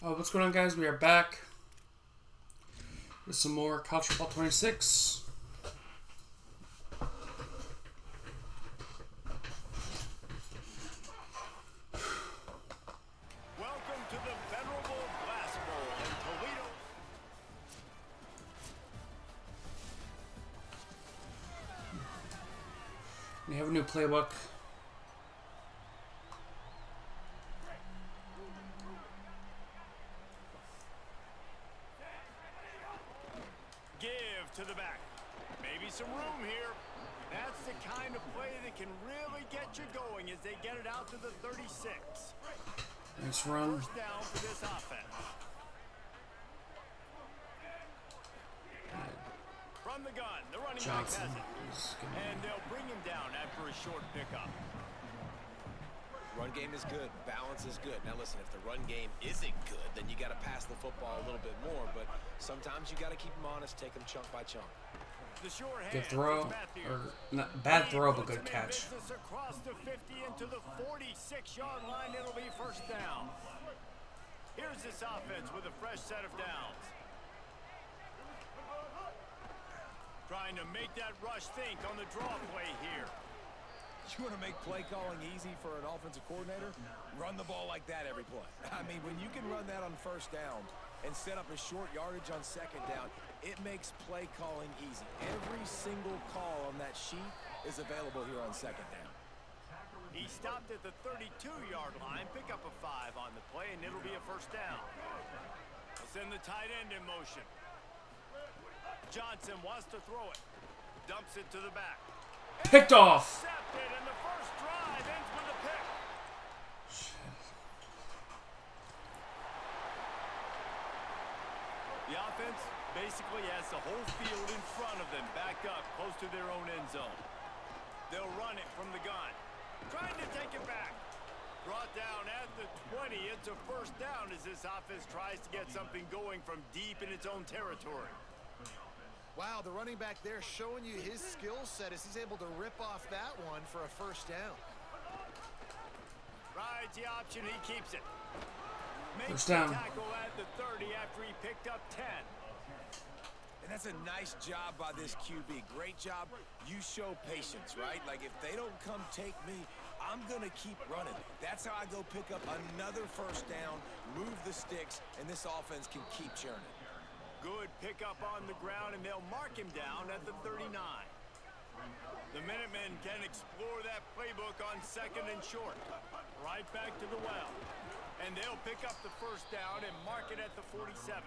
What's going on, guys? We are back with some more College Football 26. Welcome to the Venerable Glass Bowl in Toledo. We have a new playbook. Give to the back. Maybe some room here. That's the kind of play that can really get you going as they get it out to the 36. Nice run. First down for this offense. From the gun, the running back Johnson. has it. And they'll bring him down after a short pickup. Run game is good. Balance is good. Now listen, if the run game isn't good, then you got to pass the football a little bit more. But sometimes you got to keep them honest, take them chunk by chunk. The short hand. Good throw, or not bad throw, but good catch. Across the 50 into the 46-yard line. It'll be first down. Here's this offense with a fresh set of downs. Trying to make that rush think on the draw play here. You want to make play calling easy for an offensive coordinator? Run the ball like that every play. I mean, when you can run that on first down and set up a short yardage on second down, it makes play calling easy. Every single call on that sheet is available here on second down. He stopped at the 32-yard line, pick up a 5 on the play, and it'll be a first down. They'll send the tight end in motion. Johnson wants to throw it. Dumps it to the back. Picked off. Intercepted, and the first drive ends with a pick. The offense basically has the whole field in front of them, backed up close to their own end zone. They'll run it from the gun. Trying to take it back. Brought down at the 20. It's a first down as this offense tries to get something going from deep in its own territory. Wow, the running back there showing you his skill set as he's able to rip off that one for a first down. Rides the option, he keeps it. Makes First down. the tackle at the 30 after he picked up 10. And that's a nice job by this QB. Great job. You show patience, right? Like, if they don't come take me, I'm going to keep running. That's how I go pick up another first down, move the sticks, and this offense can keep churning. Good pickup on the ground, and they'll mark him down at the 39. The Minutemen can explore that playbook on second and short. Right back to the well. And they'll pick up the first down and mark it at the 47.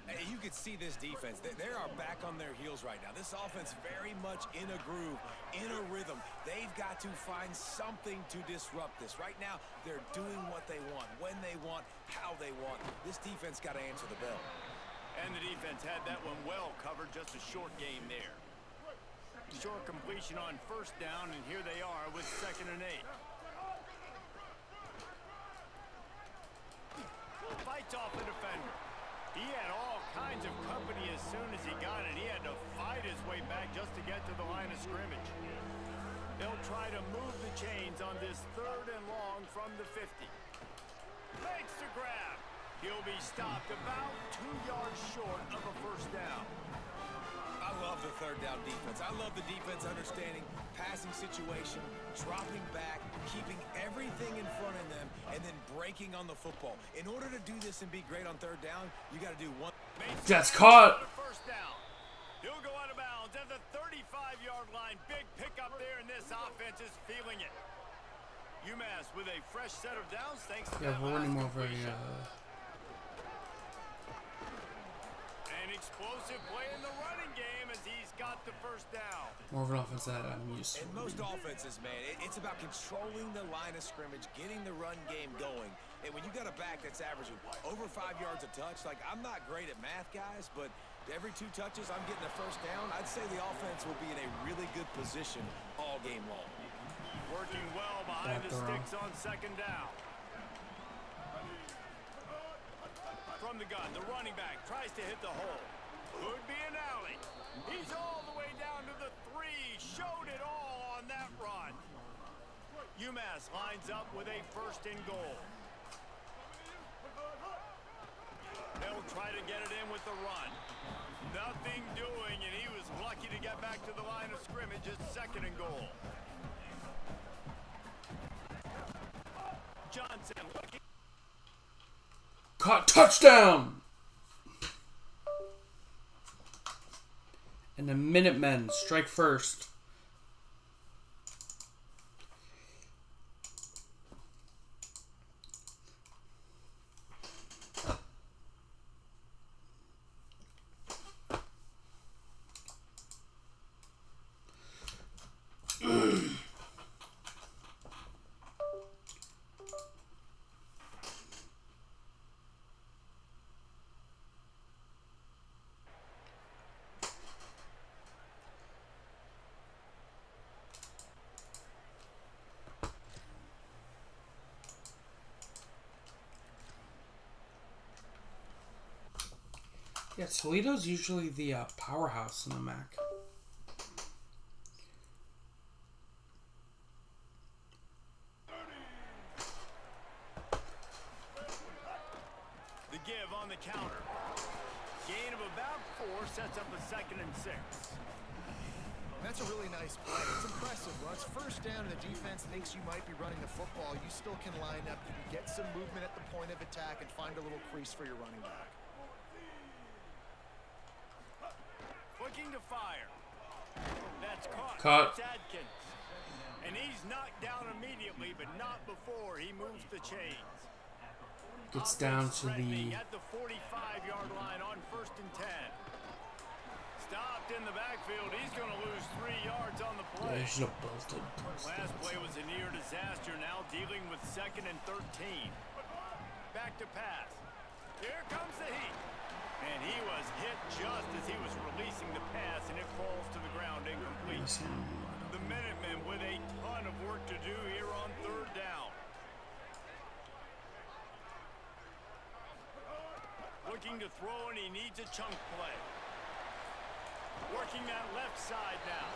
Hey, you can see this defense. They are back on their heels right now. This offense very much in a groove, in a rhythm. They've got to find something to disrupt this. Right now, they're doing what they want, when they want, how they want. This defense got to answer the bell. And the defense had that one well covered, just a short game there. Short completion on first down, and here they are with second and 8. Fights off the defender. He had all kinds of company as soon as he got it. He had to fight his way back just to get to the line of scrimmage. They'll try to move the chains on this third and long from the 50. Makes the grab. He'll be stopped about 2 yards short of a first down. I love the third down defense. I love the defense understanding passing situation, dropping back, keeping everything in front of them, and then breaking on the football. In order to do this and be great on third down, you got to do one. That's caught. First down. He'll go out of bounds at the 35-yard line. Big pickup there, and this offense is feeling it. UMass with a fresh set of downs thanks to Yeah, that we're running last more of a completion. An explosive play in the running game as he's got the first down. more of an offense that I'm used to. In most offenses, man, it's about controlling the line of scrimmage, getting the run game going. And when you got a back that's averaging over 5 yards a touch, like, I'm not great at math, guys, but every 2 touches I'm getting a first down, I'd say the offense will be in a really good position all game long. Working well behind the sticks on second down. From the gun, the running back tries to hit the hole. Could be an alley. He's all the way down to the 3. Showed it all on that run. UMass lines up with a first and goal. get it in with the run. Nothing doing, and he was lucky to get back to the line of scrimmage at 2nd and goal. Johnson looking. Caught, touchdown! And the Minutemen strike first. Yeah, Toledo's usually the powerhouse in the MAC. The give on the counter. Gain of about 4 sets up a 2nd and 6. That's a really nice play. It's impressive. When it's first down and the defense thinks you might be running the football, you still can line up. You can get some movement at the point of attack and find a little crease for your running back. Looking to fire. That's caught. Caught. It's Adkins. And he's knocked down immediately, but not before he moves the chains. Gets down to the... At the 45-yard line on 1st and 10. Stopped in the backfield. He's going to lose 3 yards on the play. Yeah, he should have bolted. Last play was a near disaster. Now dealing with 2nd and 13. Back to pass. Here comes the heat. And he was hit just as he was releasing the pass, and it falls to the ground incomplete. The Minutemen with a ton of work to do here on 3rd down. Looking to throw, and he needs a chunk play. Working that left side now.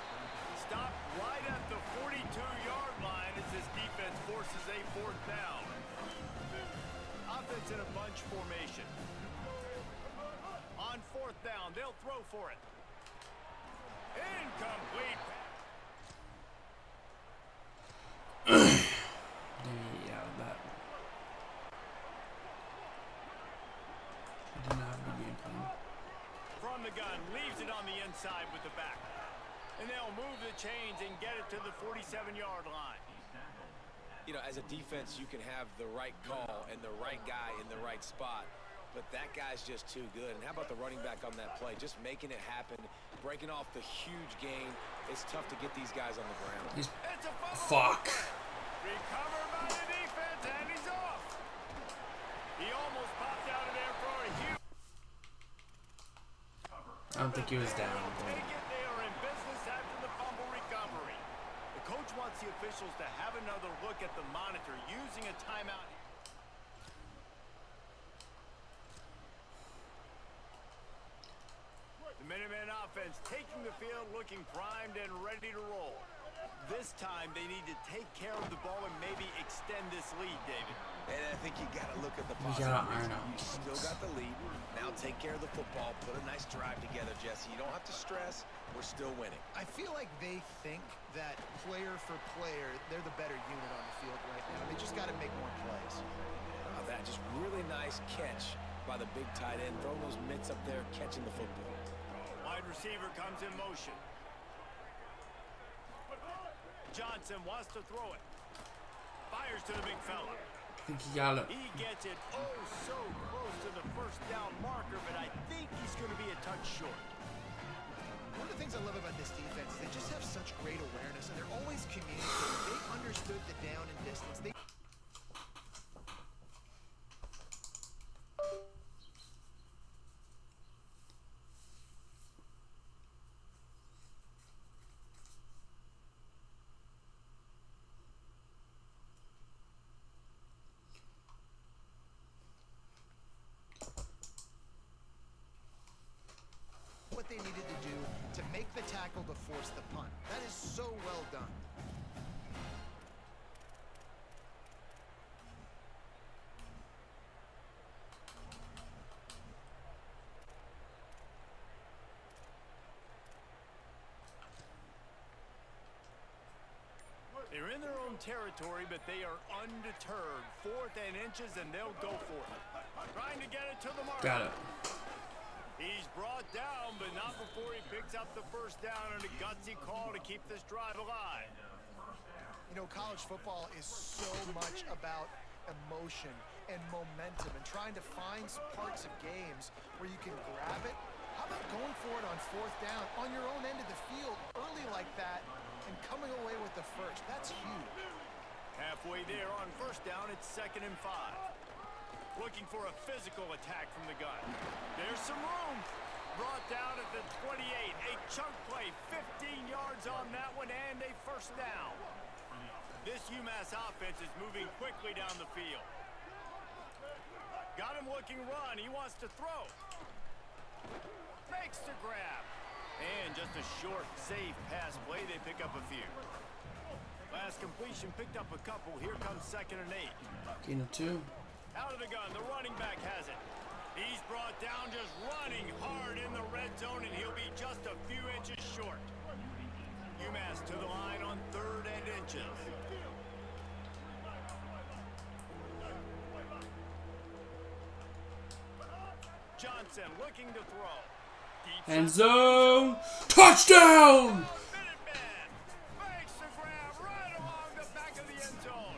Stopped right at the 42-yard line as his defense forces a 4th down. Offense in a bunch formation. On 4th down, they'll throw for it. Incomplete. Yeah, that. I didn't have the game plan. From the gun, leaves it on the inside with the back. And they'll move the chains and get it to the 47-yard line. You know, as a defense, you can have the right call and the right guy in the right spot. But that guy's just too good. And how about the running back on that play? Just making it happen, breaking off the huge gain. It's tough to get these guys on the ground. He's... It's a Fuck. Recovered by the defense, and he's off. He almost popped out of there for a huge... I don't think he was down. Take it. They are in business after the fumble recovery. The coach wants the officials to have another look at the monitor using a timeout. The Minutemen offense taking the field, looking primed and ready to roll. This time they need to take care of the ball and maybe extend this lead, David. And I think you got to look at the You positive. gotta iron out. You still got the lead. Now take care of the football. Put a nice drive together, Jesse. You don't have to stress. We're still winning. I feel like they think that player for player, they're the better unit on the field right now. They just got to make more plays. That just really nice catch by the big tight end. Throwing those mitts up there, catching the football. Wide receiver comes in motion. Johnson wants to throw it. Fires to the big fella. I think he got it. He gets it oh so close to the 1st down marker, but I think he's going to be a touch short. One of the things I love about this defense is they just have such great awareness, and they're always communicating. They understood the down and distance. They what they needed to do to make the tackle to force the punt. That is so well done. own territory, but they are undeterred. 4th and inches, and they'll go for it. Trying to get it to the mark. Got it. He's brought down, but not before he picks up the first down and a gutsy call to keep this drive alive. You know, college football is so much about emotion and momentum and trying to find some parts of games where you can grab it. How about going for it on 4th down on your own end of the field early like that and coming away with the first? That's huge. Halfway there on 1st down, it's 2nd and 5. Looking for a physical attack from the gun. There's some room. Brought down at the 28. A chunk play, 15 yards on that one, and a first down. This UMass offense is moving quickly down the field. Got him looking run. He wants to throw. Makes the grab. And just a short, safe pass play. They pick up a few. Last completion picked up a couple. Here comes 2nd and 8. Gain of 2. Out of the gun, the running back has it. He's brought down just running hard in the red zone, and he'll be just a few inches short. UMass to the line on 3rd and inches. Johnson looking to throw. Deep End shot. zone. Touchdown! Minuteman makes the grab right along the back of the end zone.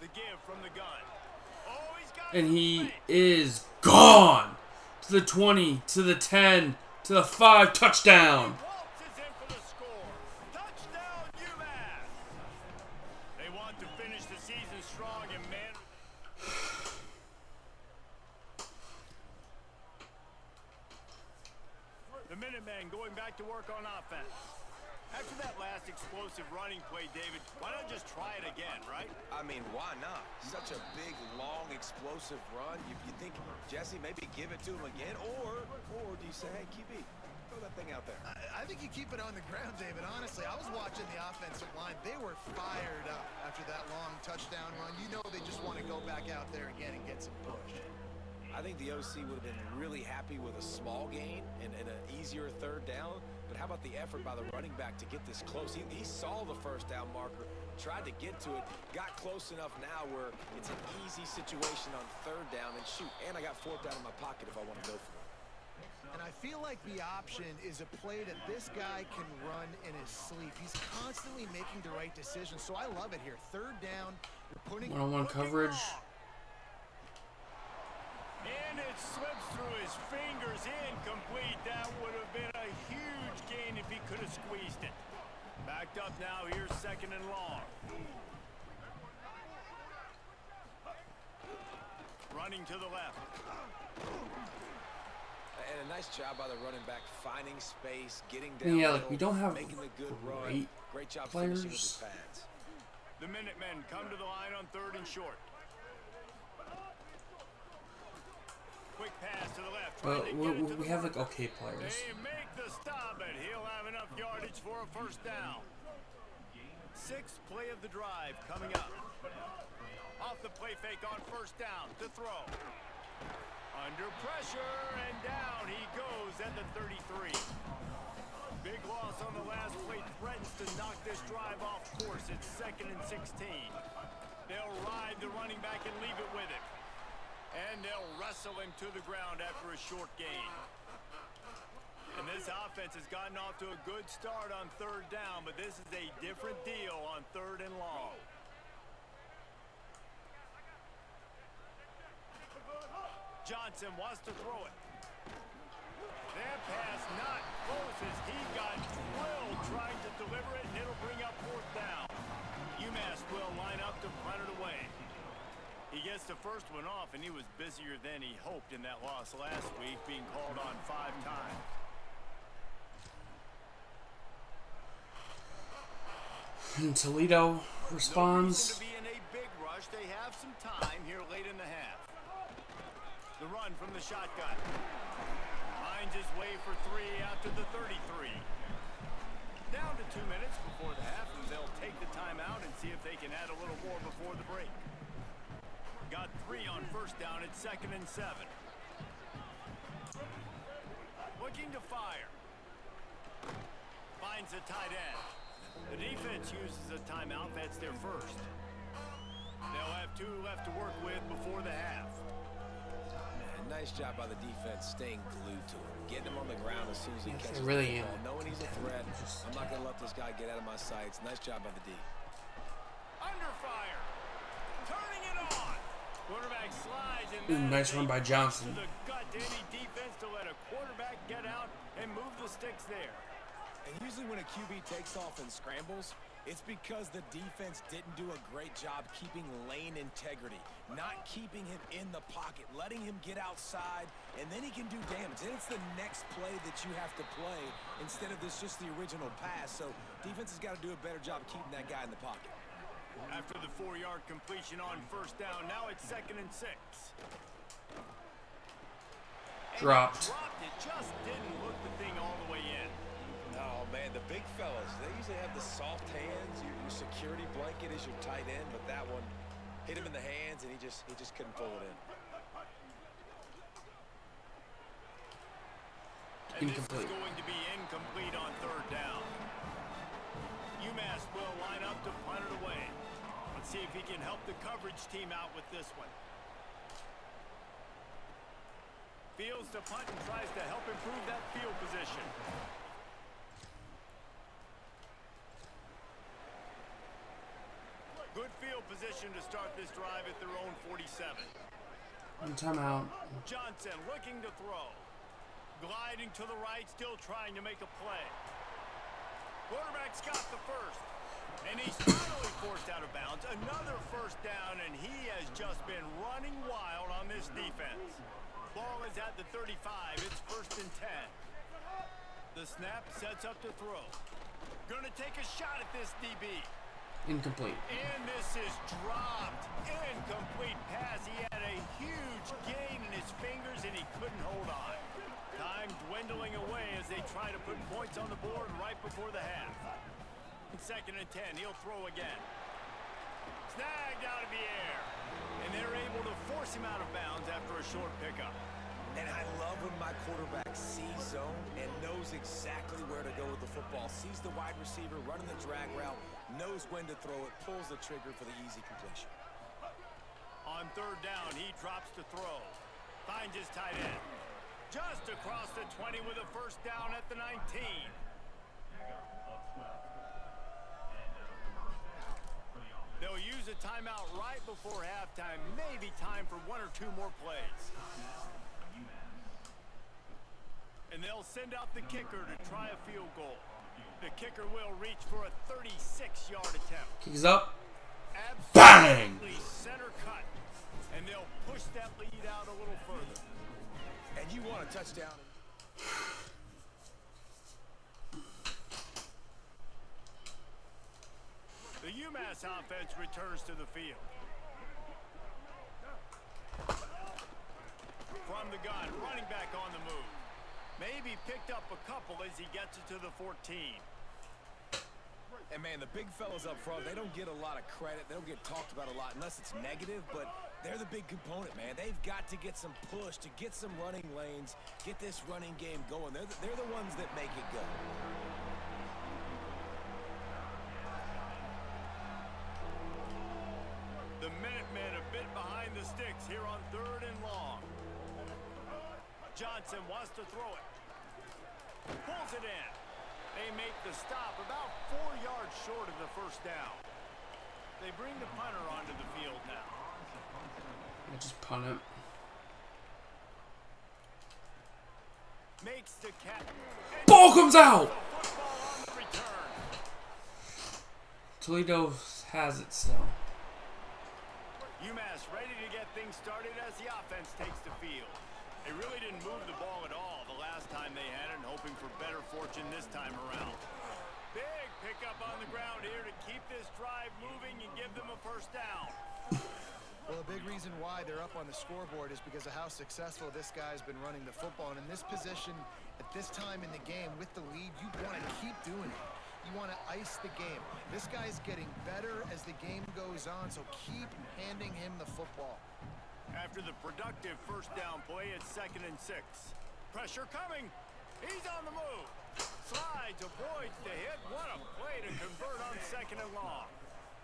The give from the gun. Oh, he's got And it. he is gone. To the 20, to the 10, to the 5. Touchdown. Waltzes in for the score. Touchdown, UMass. They want to finish the season strong and man. The Minutemen going back to work on offense. After that last explosive running play, David, why not just try it again, right? I mean, why not? Such a big, long, explosive run. You think, Jesse, maybe give it to him again? Or do you say, hey, QB, throw that thing out there? I think you keep it on the ground, David. Honestly, I was watching the offensive line. They were fired up after that long touchdown run. You know they just want to go back out there again and get some push. I think the OC would have been really happy with a small gain and an easier 3rd down. But how about the effort by the running back to get this close? He saw the first down marker, tried to get to it, got close enough now where it's an easy situation on 3rd down. And shoot, and I got 4th down in my pocket if I want to go for it. And I feel like the option is a play that this guy can run in his sleep. He's constantly making the right decisions, so I love it here. 3rd down, you're putting One-on-one coverage. And it slips through his fingers, incomplete. That would have been a huge gain if he could have squeezed it. Backed up now, here's 2nd and long. Running to the left. And a nice job by the running back, finding space, getting And down. yeah, like, we don't have making the good great run. Great job players. finishing with his pads. The Minutemen come to the line on 3rd and short. Quick pass to the left. But trying to get it to we the have like marker. okay players. They make the stop, and he'll have enough yardage for a first down. 6th play of the drive coming up. Off the play fake on 1st down to throw. Under pressure, and down he goes at the 33. Big loss on the last play, threatens to knock this drive off course. It's 2nd and 16. They'll ride the running back and leave it with him. And they'll wrestle him to the ground after a short gain. And this offense has gotten off to a good start on 3rd down, but this is a different deal on 3rd and long. Johnson wants to throw it. That pass not close as he got drilled trying to deliver it, and it'll bring up 4th down. UMass will line up to punt it away. He gets the first one off, and he was busier than he hoped in that loss last week, being called on 5 times. And Toledo No responds. reason to be in a big rush. They have some time here late in the half. The run from the shotgun. Finds his way for 3 out to the 33. Down to 2 minutes before the half, and they'll take the timeout and see if they can add a little more before the break. Got 3 on first down at 2nd and 7. Looking to fire. Finds a tight end. The defense uses a timeout. That's their first. They'll have 2 left to work with before the half. Man, nice job by the defense staying glued to him. Getting him on the ground as soon as he catches really the ball. Knowing he's a threat. I'm not going to let this guy get out of my sights. Nice job by the D. Under fire. Turning it on. Quarterback slides and nice run by Johnson. To the gut to any defense to let a quarterback get out and move the sticks there. And usually when a QB takes off and scrambles, it's because the defense didn't do a great job keeping lane integrity, not keeping him in the pocket, letting him get outside, and then he can do damage. Then it's the next play that you have to play instead of just the original pass. So defense has got to do a better job keeping that guy in the pocket. After the 4-yard completion on first down, now it's 2nd and 6. Dropped. It just didn't hook the thing all the way in. Oh, man, the big fellas, they usually have the soft hands. Your security blanket is your tight end, but that one hit him in the hands, and he just couldn't pull it in. And Incomplete. this is going to be incomplete on 3rd down. UMass will line up to punt it away. Let's see if he can help the coverage team out with this one. Fields to punt and tries to help improve that field position. Good field position to start this drive at their own 47. One timeout. Johnson looking to throw. Gliding to the right, still trying to make a play. Quarterback's got the first. And he's finally forced out of bounds. Another first down, and he has just been running wild on this defense. Ball is at the 35. It's 1st and 10. The snap sets up to throw. Gonna take a shot at this DB. Incomplete. And this is dropped. Incomplete pass. He had a huge gain in his fingers, and he couldn't hold on. Time dwindling away as they try to put points on the board right before the half. 2nd and 10. He'll throw again. Snagged out of the air. And they're able to force him out of bounds after a short pickup. And I love when my quarterback sees zone and knows exactly where to go with the football. Sees the wide receiver running the drag route, knows when to throw it, pulls the trigger for the easy completion. On 3rd down, he drops to throw. Finds his tight end. Just across the 20 with a first down at the 19. They'll use a timeout right before halftime. Maybe time for 1 or 2 more plays. And they'll send out the kicker to try a field goal. The kicker will reach for a 36-yard attempt. Kicks up. Absolutely Bang! center cut. And they'll push that lead out a little further. And you want a touchdown. The UMass offense returns to the field. From the gun, running back on the move. Maybe picked up a couple as he gets it to the 14. And, man, the big fellas up front, they don't get a lot of credit. They don't get talked about a lot unless it's negative, but they're the big component, man. They've got to get some push, to get some running lanes, get this running game going. They're the ones that make it go. The Minutemen a bit behind the sticks here on 3rd and long. Johnson wants to throw it. Pulls it in. They make the stop about 4 yards short of the first down. They bring the punter onto the field now. I just punt it. Makes the cat. Ball comes out! Football on the return. Toledo has it still. UMass ready to get things started as the offense takes the field. They really didn't move the ball at all the last time they had it, hoping for better fortune this time around. Big pickup on the ground here to keep this drive moving and give them a first down. Well, a big reason why they're up on the scoreboard is because of how successful this guy's been running the football. And in this position, at this time in the game, with the lead, you want to keep doing it. You want to ice the game. This guy's getting better as the game goes on, so keep handing him the football. After the productive first down play, it's 2nd and 6. Pressure coming. He's on the move. Slides, avoids the hit. What a play to convert on 2nd and long.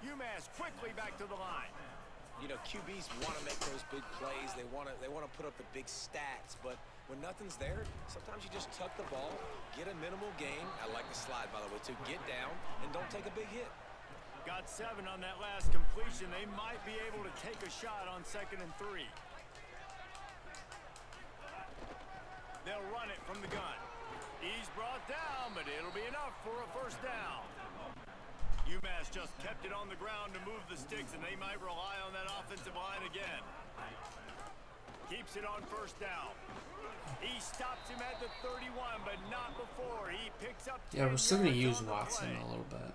UMass quickly back to the line. You know, QBs want to make those big plays. They want to put up the big stats. But when nothing's there, sometimes you just tuck the ball, get a minimal gain. I like the slide, by the way, too. Get down and don't take a big hit. Got 7 on that last completion. They might be able to take a shot on 2nd and 3. They'll run it from the gun. He's brought down, but it'll be enough for a first down. UMass just kept it on the ground to move the sticks, and they might rely on that offensive line again. Keeps it on first down. He stops him at the 31, but not before. He picks up 10 Yeah, we're still going to yards use on the Watson play. a little bit.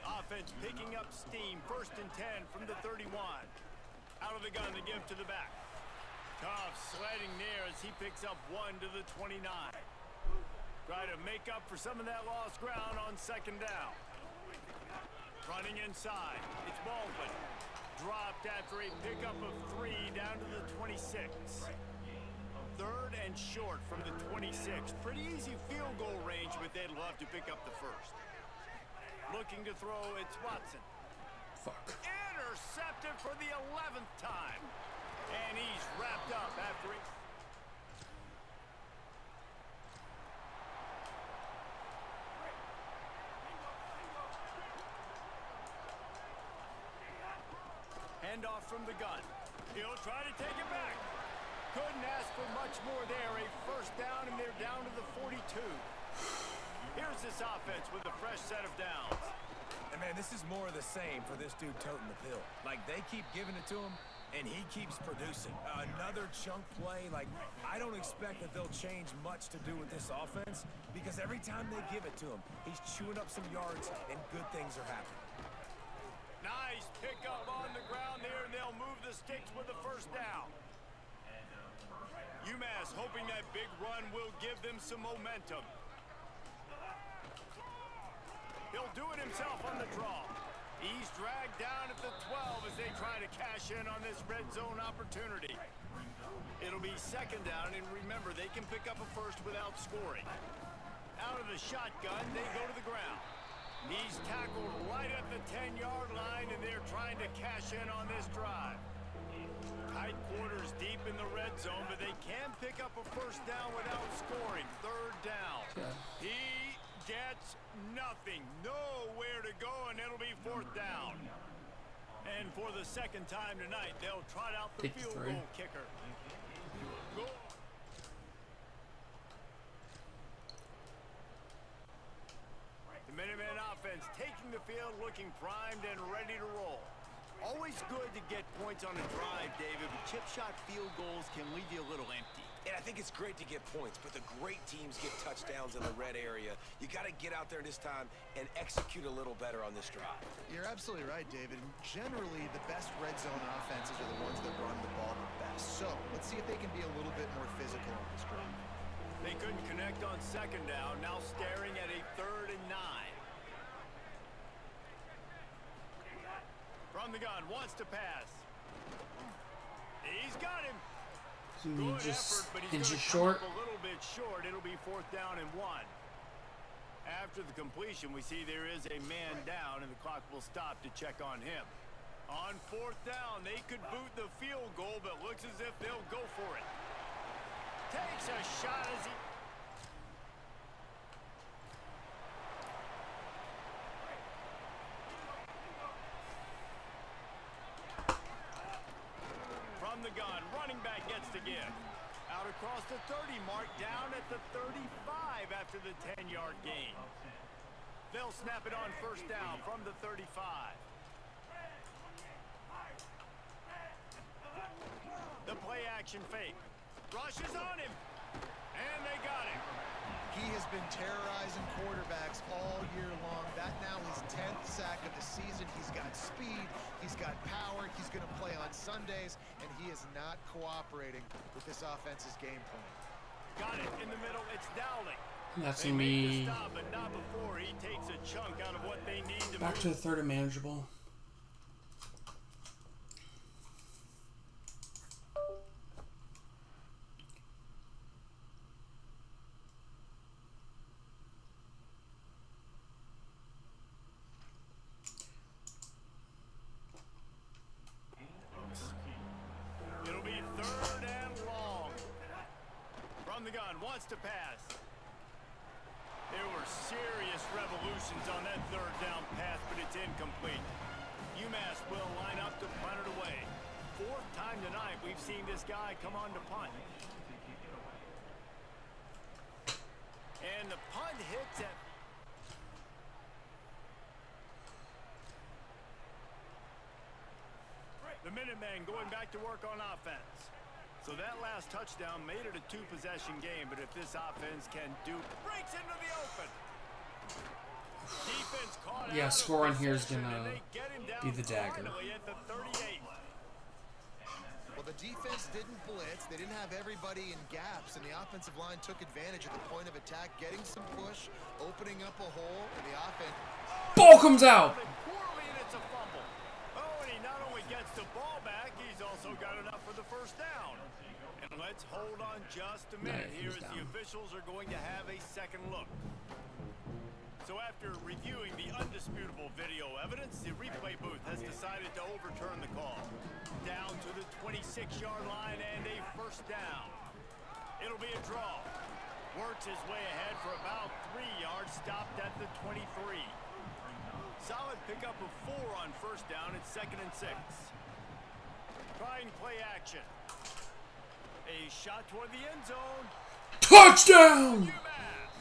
Offense picking up steam. 1st and 10 from the 31. Out of the gun to give to the back. Tough sledding there as he picks up 1 to the 29. Try to make up for some of that lost ground on 2nd down. Running inside. It's Baldwin. Dropped after a pickup of 3 down to the 26. 3rd and short from the 26. Pretty easy field goal range, but they'd love to pick up the first. Looking to throw, it's Watson. Fuck. Intercepted for the 11th time. And he's wrapped up after it. Handoff from the gun. He'll try to take it back. Couldn't ask for much more there. A first down, and they're down to the 42. Here's this offense with a fresh set of downs. And, man, this is more of the same for this dude toting the pill. Like, they keep giving it to him, and he keeps producing. Another chunk play. Like, I don't expect that they'll change much to do with this offense because every time they give it to him, he's chewing up some yards, and good things are happening. Nice pickup on the ground there, and they'll move the sticks with the first down. UMass hoping that big run will give them some momentum. He'll do it himself on the draw. He's dragged down at the 12 as they try to cash in on this red zone opportunity. It'll be 2nd down, and remember, they can pick up a first without scoring. Out of the shotgun, they go to the ground. He's tackled right at the 10-yard line, and they're trying to cash in on this drive. Tight quarters deep in the red zone, but they can pick up a first down without scoring. 3rd down. He gets nothing. Nowhere to go, and it'll be 4th down. And for the 2nd time tonight, they'll trot out the field goal kicker. Goal. The Minutemen offense taking the field, looking primed and ready to roll. Always good to get points on a drive, David, but chip shot field goals can leave you a little empty. And I think it's great to get points, but the great teams get touchdowns in the red area. You got to get out there this time and execute a little better on this drive. You're absolutely right, David. Generally, the best red zone offenses are the ones that run the ball the best. So let's see if they can be a little bit more physical on this drive. They couldn't connect on 2nd down, now staring at a 3rd and 9. From the gun, wants to pass. He's got him. Good effort, but he's going to come up a little bit short. It'll be 4th down and 1. After the completion, we see there is a man down, and the clock will stop to check on him. On 4th down, they could boot the field goal, but looks as if they'll go for it. Takes a shot as he... From the gun, running back gets to give. Out across the 30 mark, down at the 35 after the 10-yard gain. They'll snap it on 1st down from the 35. The play action fake. Rush is on him. And they got him. He has been terrorizing quarterbacks all year long. That now his 10th sack of the season. He's got speed. He's got power. He's going to play on Sundays, and he is not cooperating with this offense's game plan. Got it in the middle. It's Dowling. That's going to be... Stop, but not before he takes a chunk out of Back to the third and manageable. It'll be third and long. From the gun, wants to pass. There were serious revolutions on that third down pass, but it's incomplete. UMass will line up to punt it away. Fourth time tonight we've seen this guy come on to punt. And the punt hits at... The Minutemen going back to work on offense. So that last touchdown made it a two-possession game, but if this offense can breaks into the open. Defense caught Yeah, out of scoring here is possession, gonna and they get him down be the dagger. finally at the 38. Well, the defense didn't blitz. They didn't have everybody in gaps, and the offensive line took advantage of the point of attack, getting some push, opening up a hole, and the offense... Ball comes out! Poorly, and it's a fumble. Oh, and he not only gets the ball back, he's also got enough for the first down. And let's hold on just a minute here as the officials are going to have a second look. So after reviewing the undisputable video evidence, the replay booth has decided to overturn the call. Down to the 26-yard line and a first down. It'll be a draw. Works his way ahead for about 3 yards, stopped at the 23. Solid pickup of 4 on first down. It's 2nd and 6. Trying play action. A shot toward the end zone. Touchdown! UMass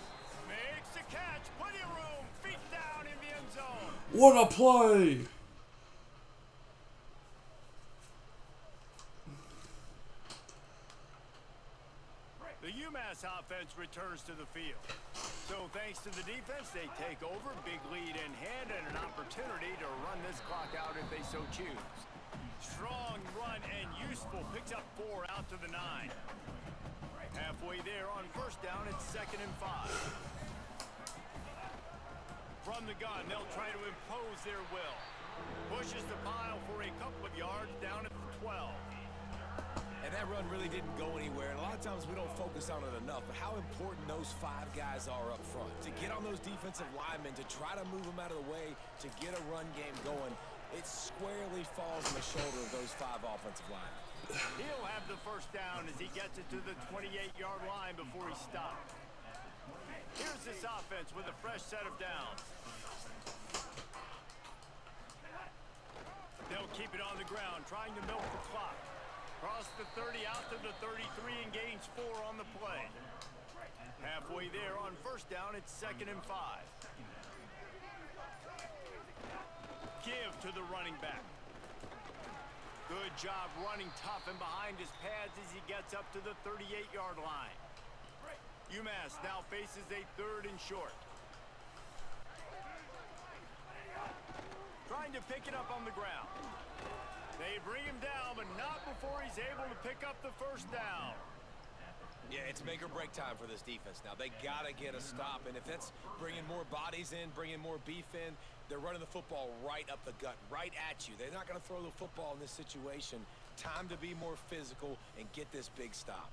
makes the catch. Plenty of room. Feet down in the end zone. What a play! The UMass offense returns to the field. So thanks to the defense, they take over. Big lead in hand and an opportunity to run this clock out if they so choose. Strong run and useful. Picks up 4 out to the 9. Halfway there on first down, it's 2nd and 5. From the gun, they'll try to impose their will. Pushes the pile for a couple of yards down at the 12. And that run really didn't go anywhere. And a lot of times we don't focus on it enough, but how important those 5 guys are up front. To get on those defensive linemen, to try to move them out of the way, to get a run game going, it squarely falls on the shoulder of those 5 offensive linemen. He'll have the first down as he gets it to the 28-yard line before he stops. Here's this offense with a fresh set of downs. They'll keep it on the ground, trying to milk the clock. Cross the 30 out to the 33 and gains 4 on the play. Halfway there on first down, it's 2nd and 5. Give to the running back. Good job running tough and behind his pads as he gets up to the 38-yard line. UMass now faces a 3rd and short. Trying to pick it up on the ground. They bring him down, but not before he's able to pick up the first down. Yeah, it's make or break time for this defense now. They got to get a stop, and if that's bringing more bodies in, bringing more beef in, they're running the football right up the gut, right at you. They're not going to throw the football in this situation. Time to be more physical and get this big stop.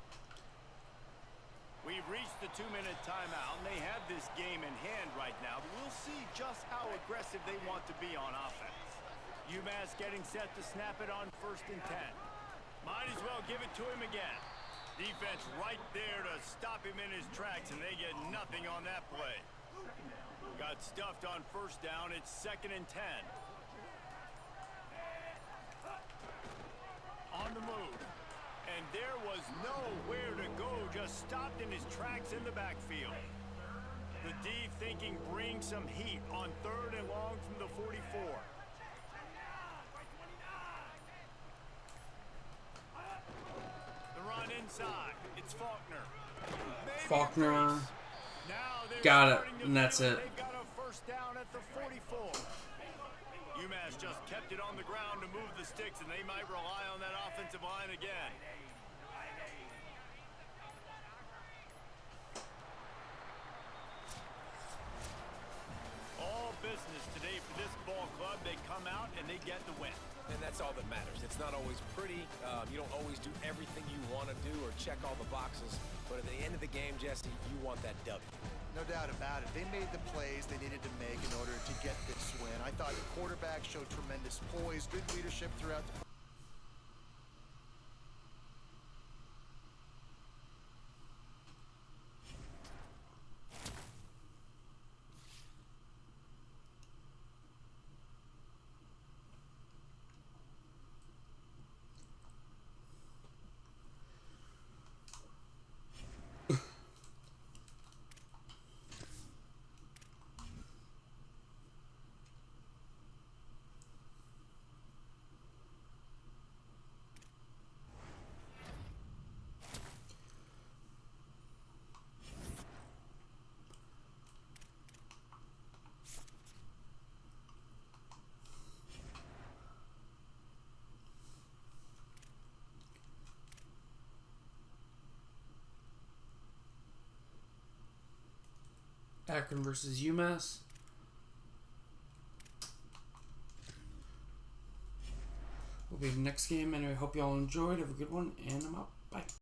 We've reached the 2-minute timeout, and they have this game in hand right now, but we'll see just how aggressive they want to be on offense. UMass getting set to snap it on 1st and 10. Might as well give it to him again. Defense right there to stop him in his tracks, and they get nothing on that play. Got stuffed on first down. It's 2nd and 10. On the move. And there was nowhere to go, just stopped in his tracks in the backfield. The D thinking bring some heat on 3rd and long from the 44. The run inside. It's Faulkner. Faulkner. Got it, and that's it. They've got a first down at the 44. UMass just kept it on the ground to move the sticks, and they might rely on that offensive line again. All business today for this come out and they get the win. And that's all that matters. It's not always pretty. You don't always do everything you want to do or check all the boxes. But at the end of the game, Jesse, you want that W. No doubt about it. They made the plays they needed to make in order to get this win. I thought the quarterback showed tremendous poise, good leadership throughout the Akron versus UMass. Will be the next game. Anyway, hope you all enjoyed. Have a good one, and I'm out. Bye.